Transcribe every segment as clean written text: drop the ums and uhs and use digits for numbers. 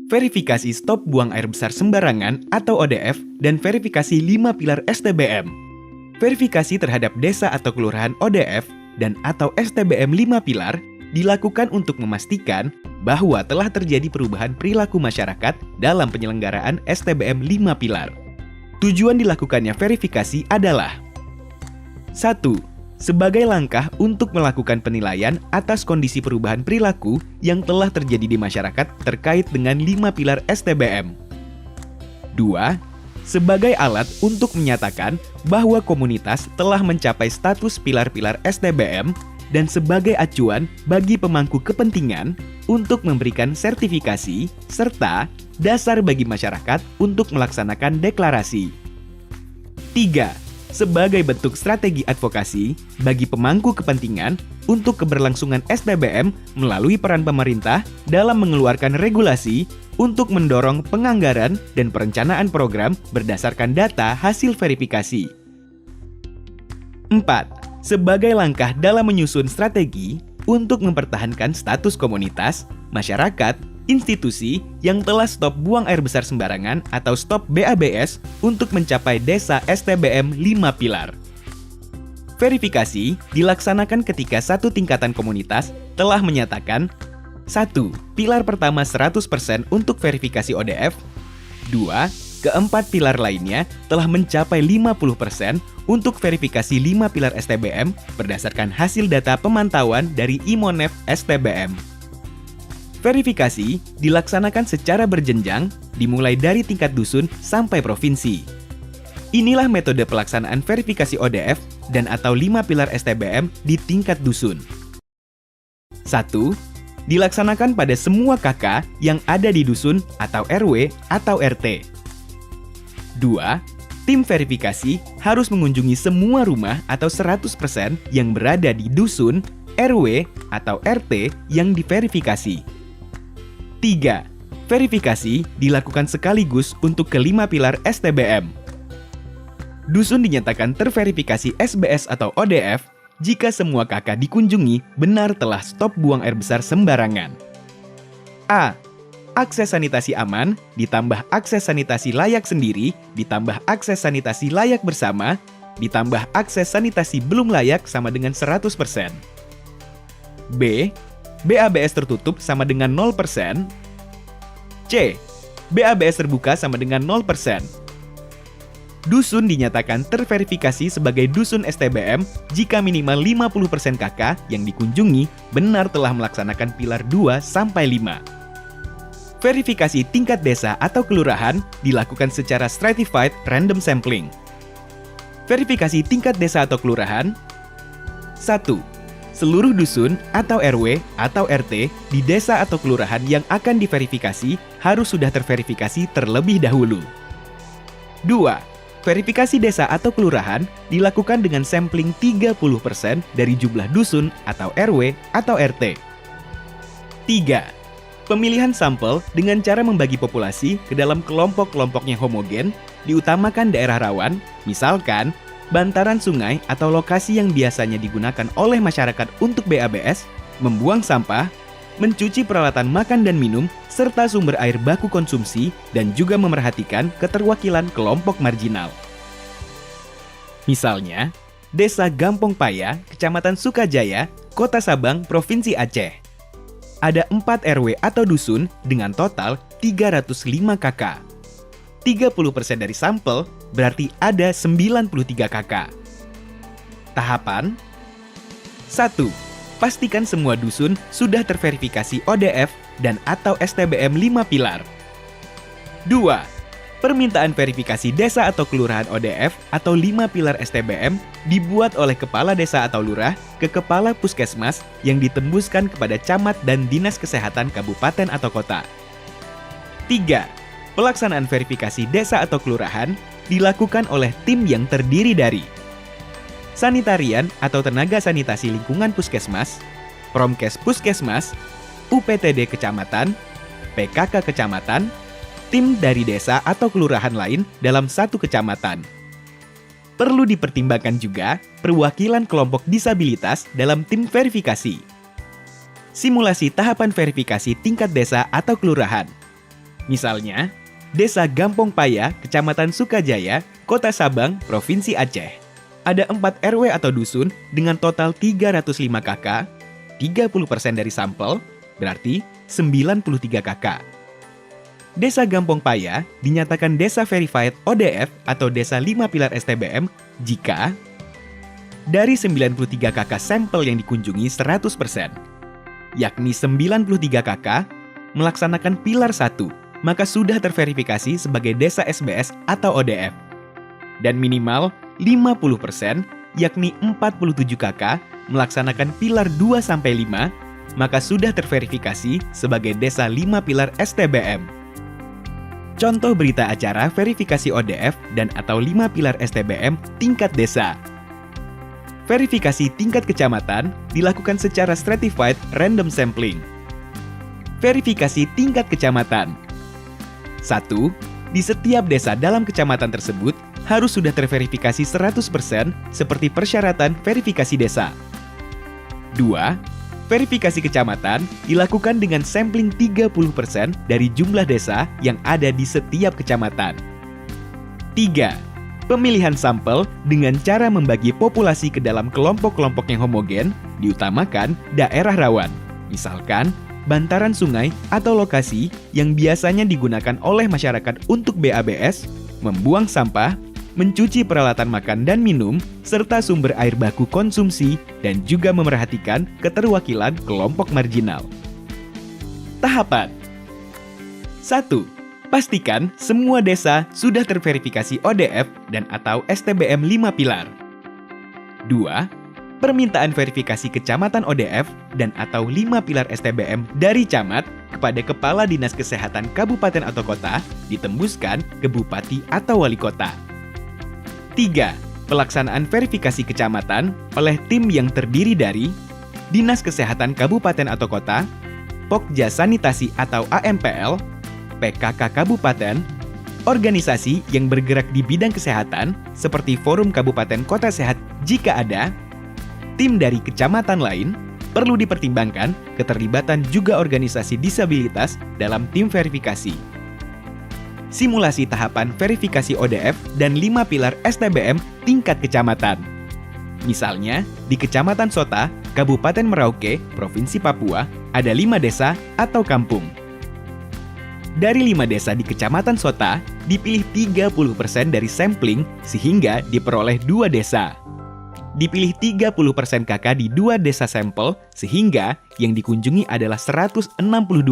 verifikasi stop buang air besar sembarangan atau ODF, dan verifikasi 5 pilar STBM. Verifikasi terhadap desa atau kelurahan ODF dan atau STBM 5 pilar dilakukan untuk memastikan bahwa telah terjadi perubahan perilaku masyarakat dalam penyelenggaraan STBM 5 pilar. Tujuan dilakukannya verifikasi adalah 1. Sebagai langkah untuk melakukan penilaian atas kondisi perubahan perilaku yang telah terjadi di masyarakat terkait dengan 5 pilar STBM. 2. Sebagai alat untuk menyatakan bahwa komunitas telah mencapai status pilar-pilar STBM dan sebagai acuan bagi pemangku kepentingan untuk memberikan sertifikasi serta dasar bagi masyarakat untuk melaksanakan deklarasi. 3. Sebagai bentuk strategi advokasi bagi pemangku kepentingan untuk keberlangsungan STBM melalui peran pemerintah dalam mengeluarkan regulasi untuk mendorong penganggaran dan perencanaan program berdasarkan data hasil verifikasi. 4. Sebagai langkah dalam menyusun strategi untuk mempertahankan status komunitas, masyarakat, institusi yang telah stop buang air besar sembarangan atau stop BABS untuk mencapai desa STBM 5 pilar. Verifikasi dilaksanakan ketika satu tingkatan komunitas telah menyatakan 1. Pilar pertama 100% untuk verifikasi ODF. 2. Keempat pilar lainnya telah mencapai 50% untuk verifikasi 5 pilar STBM berdasarkan hasil data pemantauan dari Imonef STBM. Verifikasi dilaksanakan secara berjenjang, dimulai dari tingkat dusun sampai provinsi. Inilah metode pelaksanaan verifikasi ODF dan atau 5 pilar STBM di tingkat dusun. 1. Dilaksanakan pada semua KK yang ada di dusun atau RW atau RT. 2. Tim verifikasi harus mengunjungi semua rumah atau 100% yang berada di dusun, RW, atau RT yang diverifikasi. 3. Verifikasi dilakukan sekaligus untuk kelima pilar STBM. Dusun dinyatakan terverifikasi SBS atau ODF jika semua KK dikunjungi benar telah stop buang air besar sembarangan. A. Akses sanitasi aman, ditambah akses sanitasi layak sendiri, ditambah akses sanitasi layak bersama, ditambah akses sanitasi belum layak sama dengan 100%. B. BABS tertutup sama dengan 0%. C. BABS terbuka sama dengan 0%. Dusun dinyatakan terverifikasi sebagai dusun STBM jika minimal 50% KK yang dikunjungi benar telah melaksanakan pilar 2 sampai 5. Verifikasi tingkat desa atau kelurahan dilakukan secara stratified random sampling. Verifikasi tingkat desa atau kelurahan. 1. Seluruh dusun atau RW atau RT di desa atau kelurahan yang akan diverifikasi harus sudah terverifikasi terlebih dahulu. 2. Verifikasi desa atau kelurahan dilakukan dengan sampling 30% dari jumlah dusun atau RW atau RT. 3. Pemilihan sampel dengan cara membagi populasi ke dalam kelompok-kelompok yang homogen, diutamakan daerah rawan, misalkan bantaran sungai atau lokasi yang biasanya digunakan oleh masyarakat untuk BABS, membuang sampah, mencuci peralatan makan dan minum, serta sumber air baku konsumsi, dan juga memerhatikan keterwakilan kelompok marginal. Misalnya, Desa Gampong Paya, Kecamatan Sukajaya, Kota Sabang, Provinsi Aceh. Ada 4 RW atau dusun dengan total 305 KK. 30% dari sampel berarti ada 93 KK. Tahapan 1. Pastikan semua dusun sudah terverifikasi ODF dan atau STBM 5 pilar. 2. Permintaan verifikasi desa atau kelurahan ODF atau 5 pilar STBM dibuat oleh kepala desa atau lurah ke kepala puskesmas yang ditembuskan kepada camat dan dinas kesehatan kabupaten atau kota. 3. Pelaksanaan verifikasi desa atau kelurahan dilakukan oleh tim yang terdiri dari sanitarian atau tenaga sanitasi lingkungan puskesmas, Promkes Puskesmas, UPTD Kecamatan, PKK Kecamatan, tim dari desa atau kelurahan lain dalam satu kecamatan. Perlu dipertimbangkan juga perwakilan kelompok disabilitas dalam tim verifikasi. Simulasi tahapan verifikasi tingkat desa atau kelurahan. Misalnya, Desa Gampong Paya, Kecamatan Sukajaya, Kota Sabang, Provinsi Aceh. Ada 4 RW atau dusun dengan total 305 KK, 30% dari sampel, berarti 93 KK. Desa Gampong Paya dinyatakan Desa Verified ODF atau Desa 5 Pilar STBM jika dari 93 KK sampel yang dikunjungi 100%, yakni 93 KK melaksanakan pilar 1, maka sudah terverifikasi sebagai Desa SBS atau ODF. Dan minimal 50%, yakni 47 KK melaksanakan pilar 2-5, maka sudah terverifikasi sebagai Desa 5 Pilar STBM. Contoh berita acara verifikasi ODF dan atau 5 Pilar STBM tingkat desa. Verifikasi tingkat kecamatan dilakukan secara stratified random sampling. Verifikasi tingkat kecamatan. 1. Di setiap desa dalam kecamatan tersebut harus sudah terverifikasi 100% seperti persyaratan verifikasi desa. 2. Verifikasi kecamatan dilakukan dengan sampling 30% dari jumlah desa yang ada di setiap kecamatan. 3. Pemilihan sampel dengan cara membagi populasi ke dalam kelompok-kelompok yang homogen diutamakan daerah rawan, misalkan bantaran sungai atau lokasi yang biasanya digunakan oleh masyarakat untuk BABS, membuang sampah, mencuci peralatan makan dan minum, serta sumber air baku konsumsi, dan juga memerhatikan keterwakilan kelompok marginal. Tahapan 1. Pastikan semua desa sudah terverifikasi ODF dan atau STBM 5 Pilar. 2. Permintaan verifikasi kecamatan ODF dan atau 5 Pilar STBM dari camat kepada Kepala Dinas Kesehatan Kabupaten atau Kota ditembuskan ke Bupati atau Wali Kota. 3. Pelaksanaan verifikasi kecamatan oleh tim yang terdiri dari Dinas Kesehatan Kabupaten atau Kota, Pokja Sanitasi atau AMPL, PKK Kabupaten, organisasi yang bergerak di bidang kesehatan seperti Forum Kabupaten Kota Sehat jika ada, tim dari kecamatan lain, perlu dipertimbangkan keterlibatan juga organisasi disabilitas dalam tim verifikasi. Simulasi tahapan verifikasi ODF dan 5 Pilar STBM tingkat kecamatan. Misalnya, di Kecamatan Sota, Kabupaten Merauke, Provinsi Papua, ada 5 desa atau kampung. Dari 5 desa di Kecamatan Sota, dipilih 30% dari sampling sehingga diperoleh 2 desa. Dipilih 30% KK di 2 desa sampel sehingga yang dikunjungi adalah 162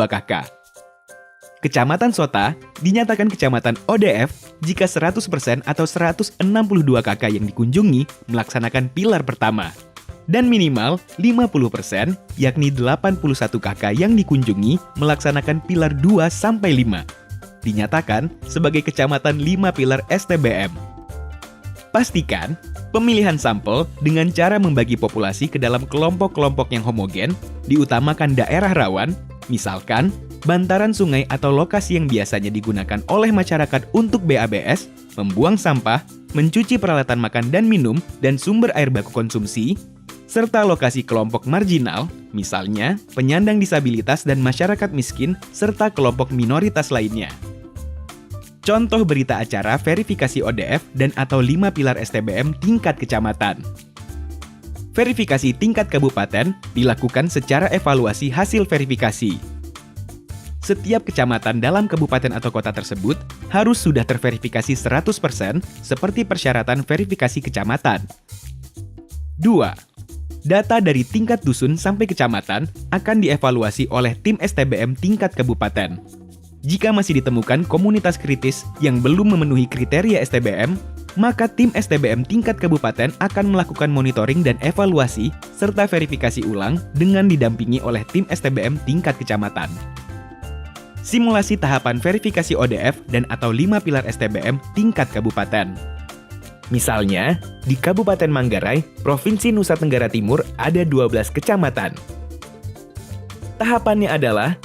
KK. Kecamatan Sota dinyatakan kecamatan ODF jika 100% atau 162 KK yang dikunjungi melaksanakan pilar pertama. Dan minimal 50%, yakni 81 KK yang dikunjungi melaksanakan pilar 2-5. Dinyatakan sebagai kecamatan 5 Pilar STBM. Pastikan pemilihan sampel dengan cara membagi populasi ke dalam kelompok-kelompok yang homogen, diutamakan daerah rawan, misalkan bantaran sungai atau lokasi yang biasanya digunakan oleh masyarakat untuk BABS, membuang sampah, mencuci peralatan makan dan minum, dan sumber air baku konsumsi, serta lokasi kelompok marginal, misalnya penyandang disabilitas dan masyarakat miskin, serta kelompok minoritas lainnya. Contoh berita acara verifikasi ODF dan atau 5 Pilar STBM tingkat kecamatan. Verifikasi tingkat kabupaten dilakukan secara evaluasi hasil verifikasi. Setiap kecamatan dalam kabupaten atau kota tersebut harus sudah terverifikasi 100% seperti persyaratan verifikasi kecamatan. 2. Data dari tingkat dusun sampai kecamatan akan dievaluasi oleh tim STBM tingkat kabupaten. Jika masih ditemukan komunitas kritis yang belum memenuhi kriteria STBM, maka tim STBM tingkat kabupaten akan melakukan monitoring dan evaluasi serta verifikasi ulang dengan didampingi oleh tim STBM tingkat kecamatan. Simulasi tahapan verifikasi ODF dan atau 5 Pilar STBM tingkat kabupaten. Misalnya, di Kabupaten Manggarai, Provinsi Nusa Tenggara Timur ada 12 kecamatan. Tahapannya adalah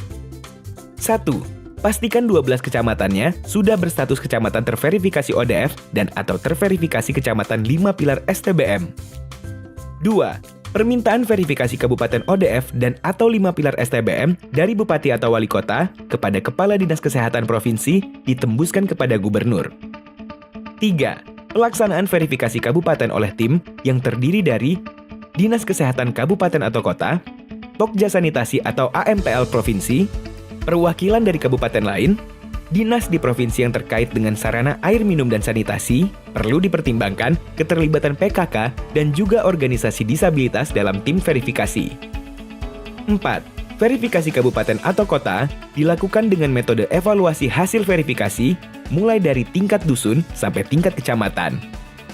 1. Pastikan 12 kecamatannya sudah berstatus kecamatan terverifikasi ODF dan atau terverifikasi kecamatan 5 Pilar STBM. 2. Permintaan verifikasi Kabupaten ODF dan atau 5 pilar STBM dari Bupati atau Wali Kota kepada Kepala Dinas Kesehatan Provinsi ditembuskan kepada Gubernur. 3. Pelaksanaan verifikasi kabupaten oleh tim yang terdiri dari Dinas Kesehatan Kabupaten atau Kota, Pokja Sanitasi atau AMPL Provinsi, perwakilan dari kabupaten lain, dinas di provinsi yang terkait dengan sarana air minum dan sanitasi, perlu dipertimbangkan keterlibatan PKK dan juga organisasi disabilitas dalam tim verifikasi. 4. Verifikasi kabupaten atau kota dilakukan dengan metode evaluasi hasil verifikasi mulai dari tingkat dusun sampai tingkat kecamatan.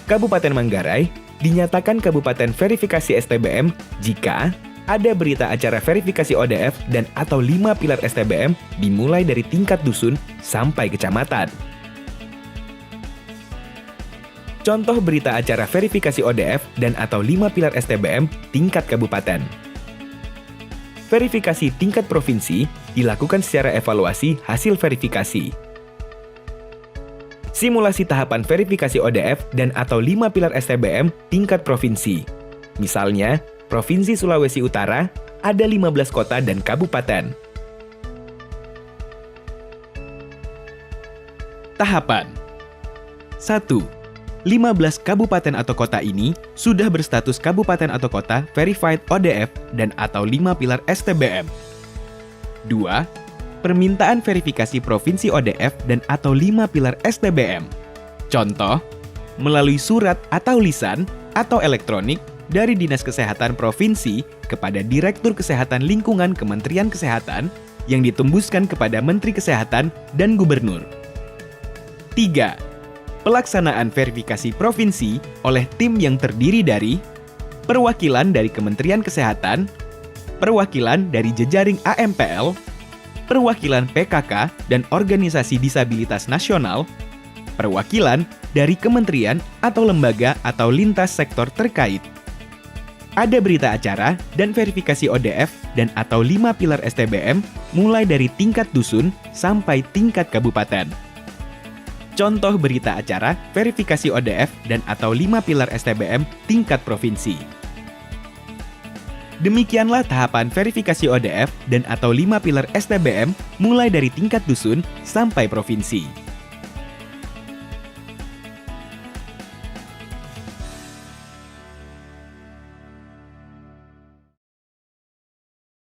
Kabupaten Manggarai dinyatakan kabupaten verifikasi STBM jika ada berita acara verifikasi ODF dan atau 5 pilar STBM dimulai dari tingkat dusun sampai kecamatan. Contoh berita acara verifikasi ODF dan atau 5 pilar STBM tingkat kabupaten. Verifikasi tingkat provinsi dilakukan secara evaluasi hasil verifikasi. Simulasi tahapan verifikasi ODF dan atau 5 pilar STBM tingkat provinsi. Misalnya, Provinsi Sulawesi Utara ada 15 kota dan kabupaten. Tahapan 1. 15 kabupaten atau kota ini sudah berstatus kabupaten atau kota verified ODF dan atau 5 pilar STBM. 2. Permintaan verifikasi provinsi ODF dan atau 5 pilar STBM. Contoh, melalui surat atau lisan atau elektronik dari Dinas Kesehatan Provinsi kepada Direktur Kesehatan Lingkungan Kementerian Kesehatan yang ditembuskan kepada Menteri Kesehatan dan Gubernur. 3. Pelaksanaan verifikasi provinsi oleh tim yang terdiri dari perwakilan dari Kementerian Kesehatan, perwakilan dari jejaring AMPL, perwakilan PKK dan organisasi disabilitas nasional, perwakilan dari kementerian atau lembaga atau lintas sektor terkait. Ada berita acara dan verifikasi ODF dan atau 5 pilar STBM mulai dari tingkat dusun sampai tingkat kabupaten. Contoh berita acara verifikasi ODF dan atau 5 pilar STBM tingkat provinsi. Demikianlah tahapan verifikasi ODF dan atau 5 pilar STBM mulai dari tingkat dusun sampai provinsi.